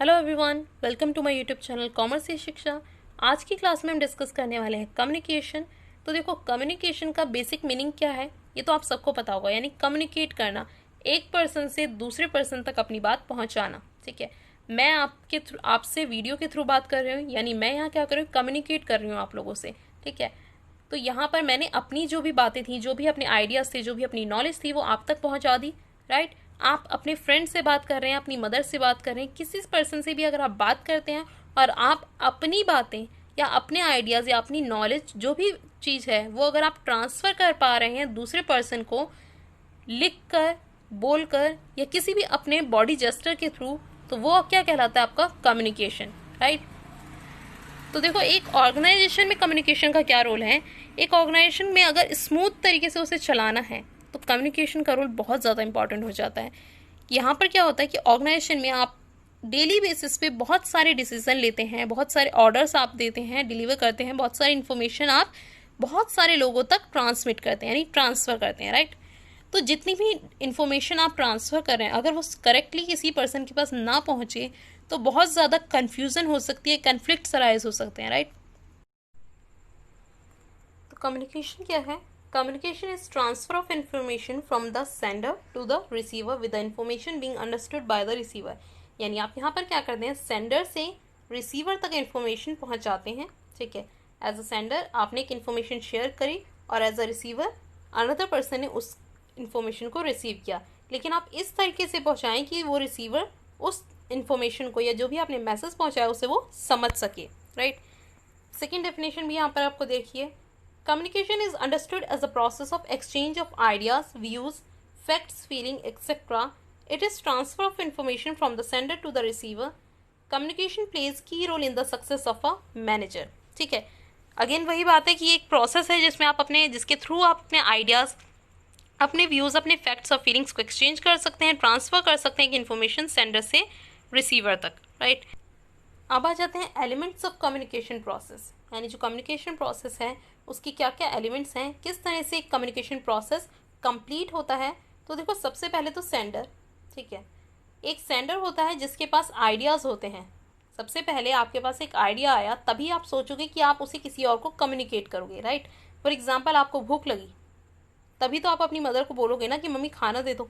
Hello everyone, welcome to my YouTube channel commerce से शिक्षा। आज की क्लास में हम डिस्कस करने वाले हैं कम्युनिकेशन। तो देखो, कम्युनिकेशन का बेसिक मीनिंग क्या है ये तो आप सबको पता होगा, यानी कम्युनिकेट करना, एक पर्सन से दूसरे पर्सन तक अपनी बात पहुंचाना। ठीक है, मैं आपसे वीडियो के थ्रू बात कर रही हूँ, यानी मैं यहाँ क्या कर रही हूँ, कम्युनिकेट कर रही हूँ आप लोगों से। ठीक है, तो यहाँ पर मैंने अपनी जो भी बातें थी, जो भी अपने आइडियाज़ थे, जो भी अपनी नॉलेज थी, वो आप तक पहुँचा दी। राइट, आप अपने फ्रेंड से बात कर रहे हैं, अपनी मदर से बात कर रहे हैं, किसी पर्सन से भी अगर आप बात करते हैं और आप अपनी बातें या अपने आइडियाज़ या अपनी नॉलेज जो भी चीज़ है वो अगर आप ट्रांसफ़र कर पा रहे हैं दूसरे पर्सन को, लिख कर, बोल कर या किसी भी अपने बॉडी जेस्चर के थ्रू, तो वो क्या कहलाता है, आपका कम्युनिकेशन। राइट, तो देखो, एक ऑर्गेनाइजेशन में कम्युनिकेशन का क्या रोल है। एक ऑर्गेनाइजेशन में अगर स्मूथ तरीके से उसे चलाना है तो कम्युनिकेशन का रोल बहुत ज़्यादा इंपॉर्टेंट हो जाता है। यहाँ पर क्या होता है कि ऑर्गेनाइजेशन में आप डेली बेसिस पे बहुत सारे डिसीजन लेते हैं, बहुत सारे ऑर्डर्स आप देते हैं, डिलीवर करते हैं, बहुत सारी इन्फॉर्मेशन आप बहुत सारे लोगों तक ट्रांसमिट करते हैं, यानी ट्रांसफ़र करते हैं। राइट, तो जितनी भी इन्फॉर्मेशन आप ट्रांसफ़र कर रहे हैं, अगर वो करेक्टली किसी पर्सन के पास ना पहुँचे तो बहुत ज़्यादा कन्फ्यूज़न हो सकती है, कन्फ्लिक्ट्स अराइज हो सकते हैं। राइट, तो कम्युनिकेशन क्या है? Communication is transfer of information from the sender to the receiver with the information being understood by the receiver. यानी आप यहाँ पर क्या करते हैं, सेंडर से रिसीवर तक इन्फॉर्मेशन पहुँचाते हैं। ठीक है, एज अ सेंडर आपने एक इन्फॉर्मेशन शेयर करी और as a receiver another person ने उस इन्फॉर्मेशन को रिसीव किया, लेकिन आप इस तरीके से पहुँचाएं कि वो रिसीवर उस इन्फॉर्मेशन को या जो भी आपने मैसेज पहुँचाया उसे वो समझ सके। राइट, सेकेंड डेफिनेशन भी यहाँ पर आपको देखिए, communication is understood as a process of exchange of ideas, views, facts, feeling, etc. It is transfer of information from the sender to the receiver. Communication plays key role in the success of a manager. ठीक है, again वही बात है कि ये एक process है जिसमें आप जिसके थ्रू आप अपने आइडियाज़, अपने व्यूज़, अपने फैक्ट्स और फीलिंग्स को एक्सचेंज कर सकते हैं, ट्रांसफ़र कर सकते हैं कि इन्फॉर्मेशन सेंडर से रिसीवर तक। राइट, अब आ जाते हैं एलिमेंट्स ऑफ कम्युनिकेशन प्रोसेस, यानी जो कम्युनिकेशन प्रोसेस है उसकी क्या क्या एलिमेंट्स हैं, किस तरह से एक कम्युनिकेशन प्रोसेस कंप्लीट होता है। तो देखो, सबसे पहले तो सेंडर। ठीक है, एक सेंडर होता है जिसके पास आइडियाज़ होते हैं। सबसे पहले आपके पास एक आइडिया आया, तभी आप सोचोगे कि आप उसे किसी और को कम्युनिकेट करोगे। राइट, फॉर एग्जाम्पल, आपको भूख लगी, तभी तो आप अपनी मदर को बोलोगे ना कि मम्मी खाना दे दो।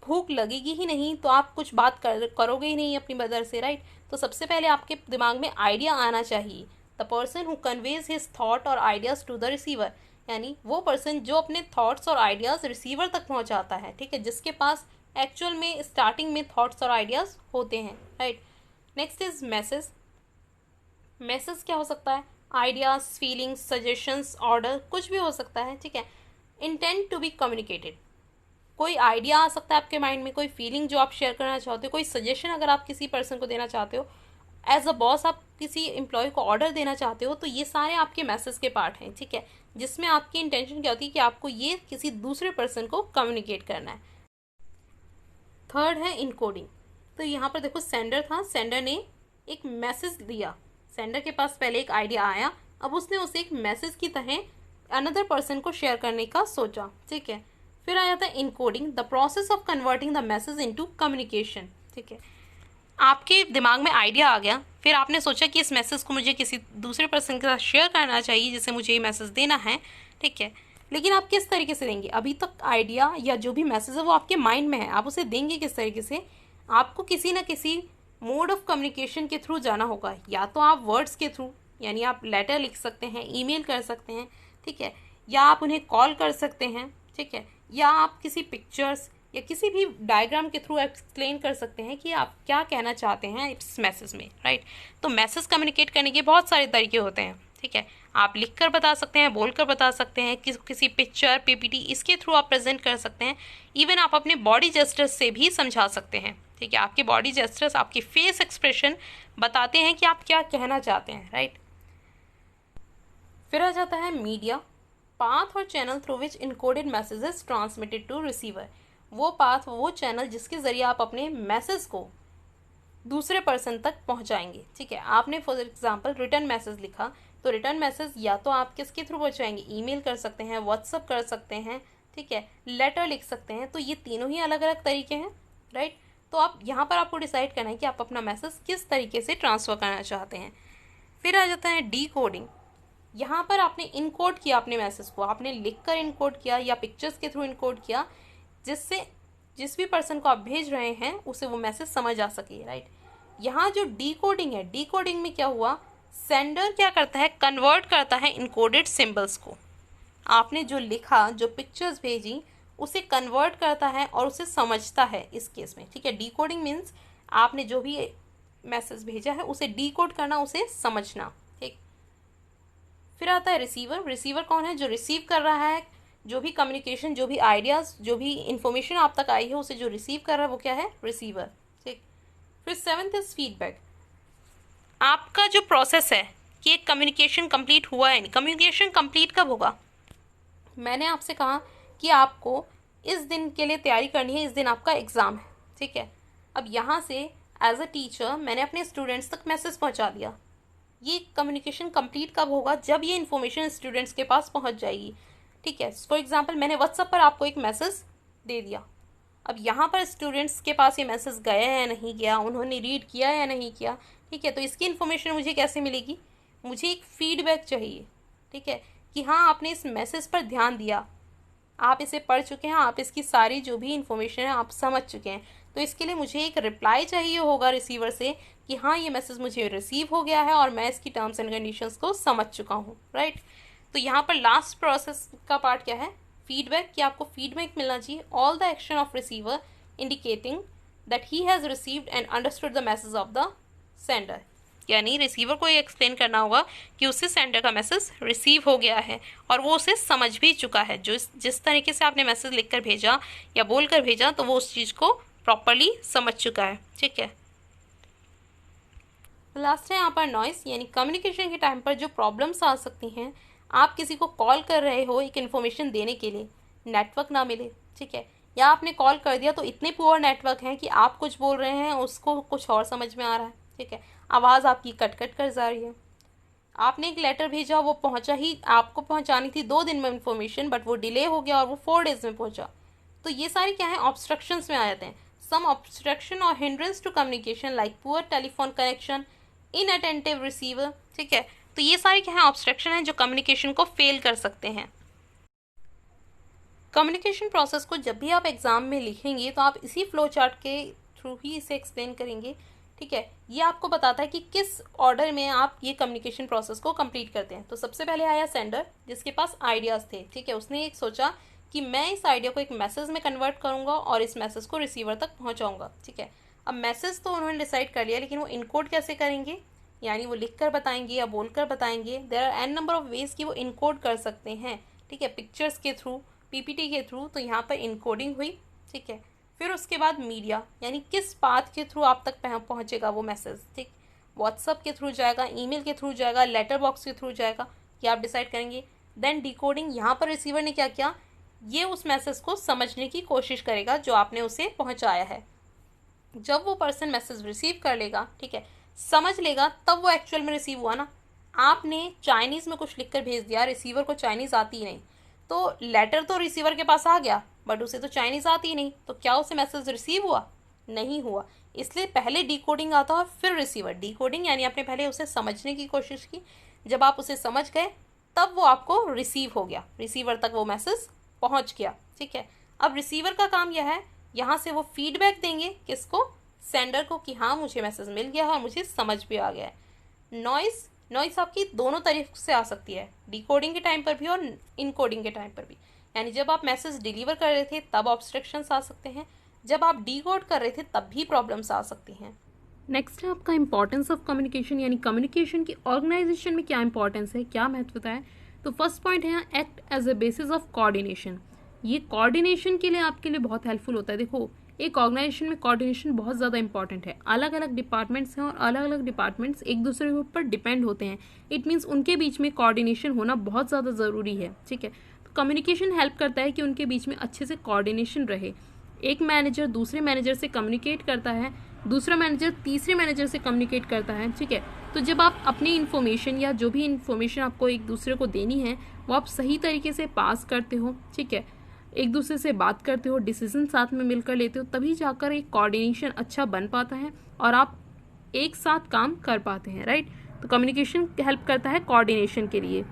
भूख लगेगी ही नहीं तो आप कुछ बात करोगे ही नहीं अपनी मदर से। राइट, तो सबसे पहले आपके दिमाग में आइडिया आना चाहिए। The person who conveys his thought और आइडियाज़ टू द रिसीवर, यानी वो पर्सन जो अपने थॉट्स और आइडियाज़ रिसीवर तक पहुंचाता है। ठीक है, जिसके पास एक्चुअल में स्टार्टिंग में थॉट्स और आइडियाज़ होते हैं। Right, next is message. Message क्या हो सकता है, आइडियाज़, फीलिंग्स, सजेशंस, ऑर्डर, कुछ भी हो सकता है। ठीक है, इंटेंट टू बी कम्युनिकेटेड, कोई आइडिया आ सकता है आपके माइंड में, कोई फीलिंग जो आप शेयर करना चाहते हो, कोई सजेशन अगर आप किसी पर्सन को देना चाहते हो, एज अ बॉस आप किसी एम्प्लॉय को ऑर्डर देना चाहते हो, तो ये सारे आपके मैसेज के पार्ट हैं। ठीक है, जिसमें आपकी इंटेंशन क्या होती है कि आपको ये किसी दूसरे पर्सन को कम्युनिकेट करना है। थर्ड है इनकोडिंग। तो यहाँ पर देखो, सेंडर था, सेंडर ने एक मैसेज दिया, सेंडर के पास पहले एक आइडिया आया, अब उसने उसे एक मैसेज की तरह अनदर पर्सन को शेयर करने का सोचा। ठीक है, फिर आया था encoding, the process of converting the message into communication. ठीक है, आपके दिमाग में आइडिया आ गया, फिर आपने सोचा कि इस मैसेज को मुझे किसी दूसरे पर्सन के साथ शेयर करना चाहिए जिसे मुझे ये मैसेज देना है। ठीक है, लेकिन आप किस तरीके से देंगे, अभी तक आइडिया या जो भी मैसेज है वो आपके माइंड में है, आप उसे देंगे किस तरीके से, आपको किसी ना किसी मोड ऑफ कम्युनिकेशन के थ्रू जाना होगा। या तो आप वर्ड्स के थ्रू, यानी आप लेटर लिख सकते हैं, ईमेल कर सकते हैं। ठीक है, या आप उन्हें कॉल कर सकते हैं। ठीक है, या आप किसी पिक्चर्स या किसी भी डायग्राम के थ्रू एक्सप्लेन कर सकते हैं कि आप क्या कहना चाहते हैं इस मैसेज में। राइट, तो मैसेज कम्युनिकेट करने के बहुत सारे तरीके होते हैं। ठीक है, आप लिख कर बता सकते हैं, बोल कर बता सकते हैं, किसी पिक्चर, पीपीटी, इसके थ्रू आप प्रेजेंट कर सकते हैं। इवन आप अपने बॉडी जेस्चर्स से भी समझा सकते हैं। ठीक है, आपके बॉडी जेस्चर्स, आपकी फेस एक्सप्रेशन बताते हैं कि आप क्या कहना चाहते हैं। राइट, फिर आ जाता है मीडिया, पाथ और channel through which encoded messages transmitted to receiver. वो पाथ, वो चैनल जिसके ज़रिए आप अपने मैसेज को दूसरे पर्सन तक पहुंचाएंगे। ठीक है, आपने फॉर एग्जांपल रिटर्न मैसेज लिखा, तो रिटर्न मैसेज या तो आप किसके थ्रू पहुंचाएंगे, ईमेल कर सकते हैं, व्हाट्सअप कर सकते हैं। ठीक है, लेटर लिख सकते हैं। तो ये तीनों ही अलग अलग तरीके हैं। राइट, तो आप यहाँ पर आपको डिसाइड करना है कि आप अपना मैसेज किस तरीके से ट्रांसफ़र करना चाहते हैं। फिर आ जाता है डी कोडिंग। यहाँ पर आपने इनकोड किया अपने मैसेज को, आपने लिखकर इनकोड किया या पिक्चर्स के थ्रू इनकोड किया, जिससे जिस भी पर्सन को आप भेज रहे हैं उसे वो मैसेज समझ आ सके, राइट। यहाँ जो डी कोडिंग है, डी कोडिंग में क्या हुआ, सेंडर क्या करता है, कन्वर्ट करता है इनकोडेड सिंबल्स को। आपने जो लिखा, जो पिक्चर्स भेजी, उसे कन्वर्ट करता है और उसे समझता है इस केस में, ठीक है। डी कोडिंग मीन्स आपने जो भी मैसेज भेजा है उसे डी कोड करना, उसे समझना, ठीक। फिर आता है रिसीवर। रिसीवर कौन है, जो रिसीव कर रहा है जो भी कम्युनिकेशन, जो भी आइडियाज़, जो भी इंफॉर्मेशन आप तक आई है उसे जो रिसीव कर रहा है वो क्या है, रिसीवर, ठीक। फिर 7th इज फीडबैक। आपका जो प्रोसेस है कि एक कम्युनिकेशन कंप्लीट हुआ है नहीं, कम्युनिकेशन कंप्लीट कब होगा, मैंने आपसे कहा कि आपको इस दिन के लिए तैयारी करनी है, इस दिन आपका एग्ज़ाम है, ठीक है। अब यहाँ से एज अ टीचर मैंने अपने स्टूडेंट्स तक मैसेज पहुँचा दिया। ये कम्युनिकेशन कंप्लीट कब होगा, जब ये इन्फॉर्मेशन स्टूडेंट्स के पास पहुँच जाएगी, ठीक है। फॉर एग्जांपल मैंने व्हाट्सएप पर आपको एक मैसेज दे दिया, अब यहाँ पर स्टूडेंट्स के पास ये मैसेज गया या नहीं गया, उन्होंने रीड किया या नहीं किया, ठीक है। तो इसकी इन्फॉर्मेशन मुझे कैसे मिलेगी, मुझे एक फीडबैक चाहिए, ठीक है, कि हाँ आपने इस मैसेज पर ध्यान दिया, आप इसे पढ़ चुके हैं, आप इसकी सारी जो भी इन्फॉर्मेशन है आप समझ चुके हैं। तो इसके लिए मुझे एक रिप्लाई चाहिए होगा रिसीवर से कि हाँ ये मैसेज मुझे रिसीव हो गया है और मैं इसकी टर्म्स एंड कंडीशंस को समझ चुका हूँ, राइट। तो यहाँ पर लास्ट प्रोसेस का पार्ट क्या है, फीडबैक, कि आपको फीडबैक मिलना चाहिए। All the action of receiver indicating that he has received and understood the message of the sender, यानी रिसीवर को ये एक्सप्लेन करना होगा कि उससे सेंडर का मैसेज रिसीव हो गया है और वो उसे समझ भी चुका है। जो जिस तरीके से आपने मैसेज लिखकर भेजा या बोलकर भेजा, तो वो उस चीज़ को प्रॉपरली समझ चुका है, ठीक है। लास्ट है यहाँ पर नॉइस, यानी कम्युनिकेशन के टाइम पर जो प्रॉब्लम्स आ सकती हैं। आप किसी को कॉल कर रहे हो एक इन्फॉर्मेशन देने के लिए, नेटवर्क ना मिले, ठीक है, या आपने कॉल कर दिया तो इतने पुअर नेटवर्क हैं कि आप कुछ बोल रहे हैं उसको कुछ और समझ में आ रहा है, ठीक है, आवाज़ आपकी कट कट कर जा रही है। आपने एक लेटर भेजा, वो पहुंचा ही, आपको पहुंचानी थी 2 दिन में इन्फॉर्मेशन, बट वो डिले हो गया और वो 4 डेज में पहुंचा। तो ये सारी क्या है, ऑब्स्ट्रक्शंस में आ जाते हैं। सम ऑब्स्ट्रक्शन और hindrance to communication like poor telephone connection, inattentive receiver, ठीक है। तो ये सारी क्या है, ऑब्स्ट्रक्शन है जो कम्युनिकेशन को फेल कर सकते हैं। कम्युनिकेशन प्रोसेस को जब भी आप एग्जाम में लिखेंगे तो आप इसी फ्लो चार्ट के थ्रू ही इसे एक्सप्लेन करेंगे, ठीक है। ये आपको बताता है कि किस ऑर्डर में आप ये कम्युनिकेशन प्रोसेस को कंप्लीट करते हैं। तो सबसे पहले आया सेंडर, जिसके पास आइडियाज़ थे, ठीक है, उसने एक सोचा कि मैं इस आइडिया को एक मैसेज में कन्वर्ट करूंगा और इस मैसेज को रिसीवर तक पहुंचाऊंगा, ठीक है। अब मैसेज तो उन्होंने डिसाइड कर लिया, लेकिन वो इनकोड कैसे करेंगे, यानी वो लिख कर बताएंगे या बोल कर बताएंगे। There are an number of ways कि वो इनकोड कर सकते हैं, ठीक है, पिक्चर्स के थ्रू, पीपीटी के थ्रू। तो यहाँ पर इनकोडिंग हुई, ठीक है। फिर उसके बाद मीडिया, यानी किस पाथ के थ्रू आप तक पहुँचेगा वो मैसेज, ठीक, व्हाट्सअप के थ्रू जाएगा, ईमेल के थ्रू जाएगा, लेटर बॉक्स के थ्रू जाएगा, ये आप डिसाइड करेंगे। देन डिकोडिंग, यहाँ पर रिसीवर ने क्या किया, ये उस मैसेज को समझने की कोशिश करेगा जो आपने उसे पहुँचाया है। जब वो पर्सन मैसेज रिसीव कर लेगा, ठीक है, समझ लेगा, तब वो एक्चुअल में रिसीव हुआ ना। आपने चाइनीज़ में कुछ लिखकर भेज दिया, रिसीवर को चाइनीज़ आती ही नहीं, तो लेटर तो रिसीवर के पास आ गया बट उसे तो चाइनीज़ आती ही नहीं, तो क्या उसे मैसेज रिसीव हुआ, नहीं हुआ। इसलिए पहले डिकोडिंग आता है फिर रिसीवर। डिकोडिंग यानी आपने पहले उसे समझने की कोशिश की, जब आप उसे समझ गए तब वो आपको रिसीव हो गया, रिसीवर तक वो मैसेज पहुंच गया, ठीक है। अब रिसीवर का काम यह है, यहाँ से वो फीडबैक देंगे किसको, सेंडर को, कि हाँ मुझे मैसेज मिल गया है और मुझे समझ भी आ गया है। नॉइस आपकी दोनों तरीके से आ सकती है, डिकोडिंग के टाइम पर भी और इनकोडिंग के टाइम पर भी। यानी जब आप मैसेज डिलीवर कर रहे थे तब ऑब्स्ट्रक्शंस आ सकते हैं, जब आप डिकोड कर रहे थे तब भी प्रॉब्लम्स आ सकती हैं। नेक्स्ट है आपका इंपॉर्टेंस ऑफ कम्युनिकेशन, यानी कम्युनिकेशन की ऑर्गेनाइजेशन में क्या इंपॉर्टेंस है, क्या महत्वता है। तो फर्स्ट पॉइंट है act as a basis of coordination. ये कोऑर्डिनेशन के लिए आपके लिए बहुत हेल्पफुल होता है। देखो, एक ऑर्गेनाइजेशन में कोऑर्डिनेशन बहुत ज़्यादा इंपॉर्टेंट है। अलग अलग डिपार्टमेंट्स हैं और अलग अलग डिपार्टमेंट्स एक दूसरे के ऊपर डिपेंड होते हैं। इट मीन्स उनके बीच में कोऑर्डिनेशन होना बहुत ज़्यादा ज़रूरी है, ठीक है। तो कम्युनिकेशन हेल्प करता है कि उनके बीच में अच्छे से कोऑर्डिनेशन रहे। एक मैनेजर दूसरे मैनेजर से कम्युनिकेट करता है, दूसरा मैनेजर तीसरे मैनेजर से कम्युनिकेट करता है, ठीक है। तो जब आप अपनी इन्फॉर्मेशन या जो भी इन्फॉर्मेशन आपको एक दूसरे को देनी है वो आप सही तरीके से पास करते हो, ठीक है, एक दूसरे से बात करते हो, डिसीजन साथ में मिलकर लेते हो, तभी जाकर एक कोऑर्डिनेशन अच्छा बन पाता है और आप एक साथ काम कर पाते हैं, राइट। तो कम्युनिकेशन हेल्प करता है कोऑर्डिनेशन के लिए।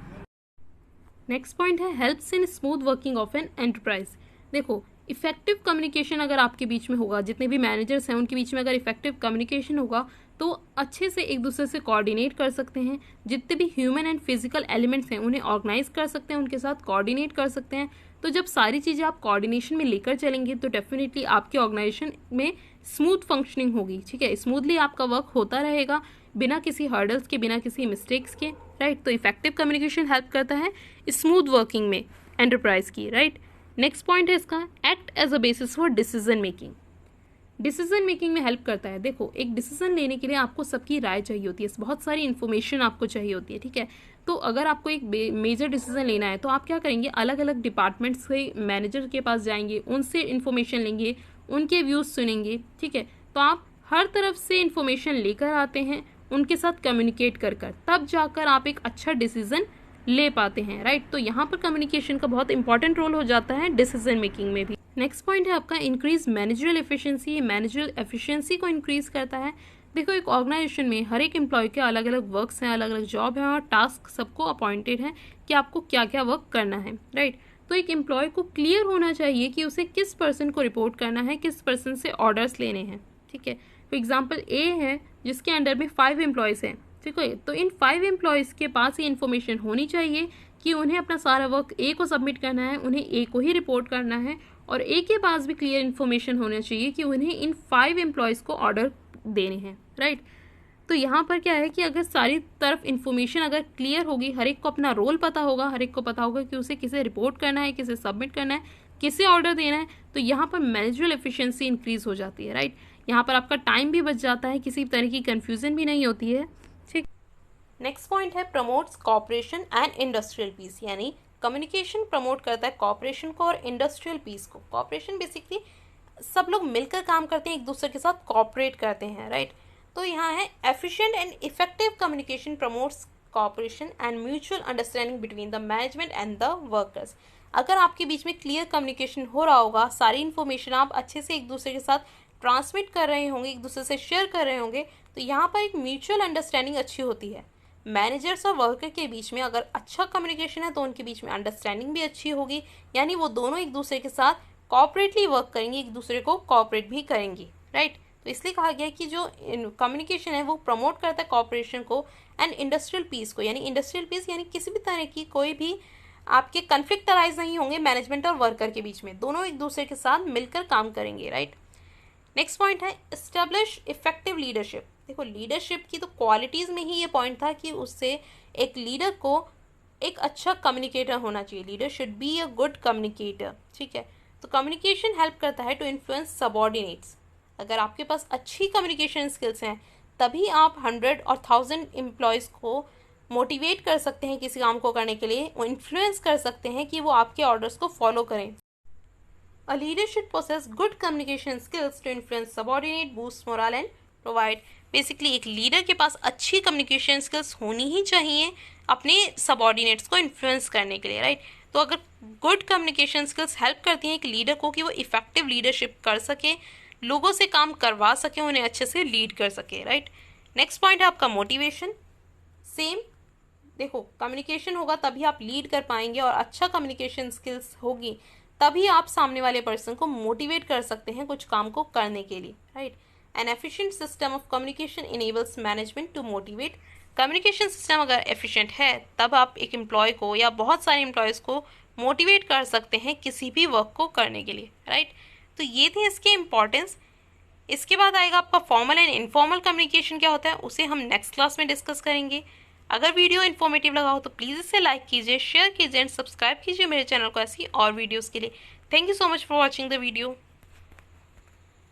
नेक्स्ट पॉइंट है helps in smooth working of an enterprise. देखो, इफेक्टिव कम्युनिकेशन अगर आपके बीच में होगा, जितने भी मैनेजर्स हैं उनके बीच में अगर इफेक्टिव कम्युनिकेशन होगा तो अच्छे से एक दूसरे से कोऑर्डिनेट कर सकते हैं, जितने भी ह्यूमन एंड फिजिकल एलिमेंट्स हैं उन्हें ऑर्गेनाइज कर सकते हैं, उनके साथ कोऑर्डिनेट कर सकते हैं। तो जब सारी चीज़ें आप कोऑर्डिनेशन में लेकर चलेंगे तो डेफिनेटली आपके ऑर्गेनाइजेशन में स्मूथ फंक्शनिंग होगी, ठीक है। स्मूथली आपका वर्क होता रहेगा बिना किसी हर्डल्स के, बिना किसी मिस्टेक्स के, राइट। तो इफेक्टिव कम्युनिकेशन हेल्प करता है स्मूथ वर्किंग में एंटरप्राइज की, राइट। नेक्स्ट पॉइंट है इसका act as a basis for decision making. Decision making में हेल्प करता है। देखो, एक डिसीजन लेने के लिए आपको सबकी राय चाहिए होती है, बहुत सारी इन्फॉर्मेशन आपको चाहिए होती है, ठीक है। तो अगर आपको एक मेजर डिसीजन लेना है तो आप क्या करेंगे, अलग अलग डिपार्टमेंट्स से मैनेजर के पास जाएंगे, उनसे इन्फॉर्मेशन लेंगे, उनके व्यूज़ सुनेंगे, ठीक है। तो आप हर तरफ से इन्फॉर्मेशन लेकर आते हैं, उनके साथ कम्युनिकेट कर तब जाकर आप एक अच्छा डिसीजन ले पाते हैं, राइट। तो यहाँ पर कम्युनिकेशन का बहुत इंपॉर्टेंट रोल हो जाता है डिसीजन मेकिंग में भी। नेक्स्ट पॉइंट है आपका increase managerial efficiency. Managerial efficiency को इंक्रीज करता है। देखो, एक ऑर्गेनाइजेशन में हर एक एम्प्लॉय के अलग अलग वर्क्स हैं, अलग अलग जॉब हैं और टास्क सबको अपॉइंटेड हैं कि आपको क्या क्या वर्क करना है, राइट। तो एक एम्प्लॉय को क्लियर होना चाहिए कि उसे किस पर्सन को रिपोर्ट करना है, किस पर्सन से ऑर्डर्स लेने हैं, ठीक है। फॉर एग्जाम्पल ए है जिसके अंडर में 5 एम्प्लॉयज़ हैं, ठीक है। तो इन 5 एम्प्लॉयज़ के पास ये इन्फॉर्मेशन होनी चाहिए कि उन्हें अपना सारा वर्क ए को सबमिट करना है, उन्हें ए को ही रिपोर्ट करना है, और ए के पास भी क्लियर इन्फॉर्मेशन होना चाहिए कि उन्हें इन 5 एम्प्लॉयज़ को ऑर्डर देने हैं, राइट। तो यहाँ पर क्या है कि अगर सारी तरफ इन्फॉर्मेशन अगर क्लियर होगी, हर एक को अपना रोल पता होगा, हर एक को पता होगा कि उसे किसे रिपोर्ट करना है, किसे सबमिट करना है, किसे ऑर्डर देना है, तो यहाँ पर मैनेजरल एफिशिएंसी इंक्रीज हो जाती है, राइट। यहाँ पर आपका टाइम भी बच जाता है, किसी तरह की कन्फ्यूजन भी नहीं होती है, ठीक। नेक्स्ट पॉइंट है promotes cooperation and industrial peace. यानी कम्युनिकेशन प्रमोट करता है कॉपरेशन को और इंडस्ट्रियल पीस को। कॉपरेशन बेसिकली सब लोग मिलकर काम करते हैं, एक दूसरे के साथ कॉपरेट करते हैं, राइट। तो यहाँ है efficient and effective communication promotes cooperation and mutual understanding between the management and the workers. अगर आपके बीच में क्लियर कम्युनिकेशन हो रहा होगा, सारी इन्फॉर्मेशन आप अच्छे से एक दूसरे के साथ ट्रांसमिट कर रहे होंगे, एक दूसरे से शेयर कर रहे होंगे, तो यहाँ पर एक म्यूचुअल अंडरस्टैंडिंग अच्छी होती है। मैनेजर्स और वर्कर के बीच में अगर अच्छा कम्युनिकेशन है तो उनके बीच में अंडरस्टैंडिंग भी अच्छी होगी, यानी वो दोनों एक दूसरे के साथ कॉपरेटली वर्क करेंगे, एक दूसरे को कॉपरेट भी करेंगी, राइट। तो इसलिए कहा गया है कि जो कम्युनिकेशन है वो प्रमोट करता है कॉपरेशन को एंड इंडस्ट्रियल पीस को। यानी इंडस्ट्रियल पीस यानी किसी भी तरह की कोई भी आपके कन्फ्लिक्ट अराइज नहीं होंगे मैनेजमेंट और वर्कर के बीच में, दोनों एक दूसरे के साथ मिलकर काम करेंगे, राइट। नेक्स्ट पॉइंट है एस्टेब्लिश इफेक्टिव लीडरशिप। देखो, लीडरशिप की तो क्वालिटीज़ में ही ये पॉइंट था कि उससे एक लीडर को एक अच्छा कम्युनिकेटर होना चाहिए। Leader should be a good communicator, ठीक है। तो कम्युनिकेशन हेल्प करता है टू इन्फ्लुएंस सबऑर्डिनेट्स। अगर आपके पास अच्छी कम्युनिकेशन स्किल्स हैं तभी आप 100 और 1000 एम्प्लॉयज़ को मोटिवेट कर सकते हैं किसी काम को करने के लिए, इन्फ्लुएंस कर सकते हैं कि वो आपके ऑर्डर्स को फॉलो करें। A leader should possess good communication skills to influence subordinate, boost morale and provide. Basically एक लीडर के पास अच्छी कम्युनिकेशन स्किल्स होनी ही चाहिए अपने सबऑर्डिनेट्स को इन्फ्लुएंस करने के लिए, राइट। तो अगर गुड कम्युनिकेशन स्किल्स हेल्प करती हैं एक लीडर को कि वो इफेक्टिव लीडरशिप कर सके, लोगों से काम करवा सके, उन्हें अच्छे से लीड कर सके, राइट। नेक्स्ट पॉइंट है आपका मोटिवेशन। सेम, देखो, कम्युनिकेशन होगा तभी आप लीड कर पाएंगे और अच्छा कम्युनिकेशन स्किल्स होगी तभी आप सामने वाले पर्सन को मोटिवेट कर सकते हैं कुछ काम को करने के लिए, right. An efficient system of communication enables management to motivate. Communication system अगर एफिशिएंट है तब आप एक एम्प्लॉय को या बहुत सारे एम्प्लॉयज़ को मोटिवेट कर सकते हैं किसी भी वर्क को करने के लिए, राइट। तो ये थे इसके इम्पॉर्टेंस। इसके बाद आएगा आपका फॉर्मल एंड इनफॉर्मल कम्युनिकेशन क्या होता है, उसे हम नेक्स्ट क्लास में डिस्कस करेंगे। अगर वीडियो इन्फॉर्मेटिव लगा हो तो प्लीज़ इसे लाइक कीजिए, शेयर कीजिए एंड सब्सक्राइब कीजिए मेरे चैनल को ऐसी और वीडियोस के लिए। Thank you so much for watching the video.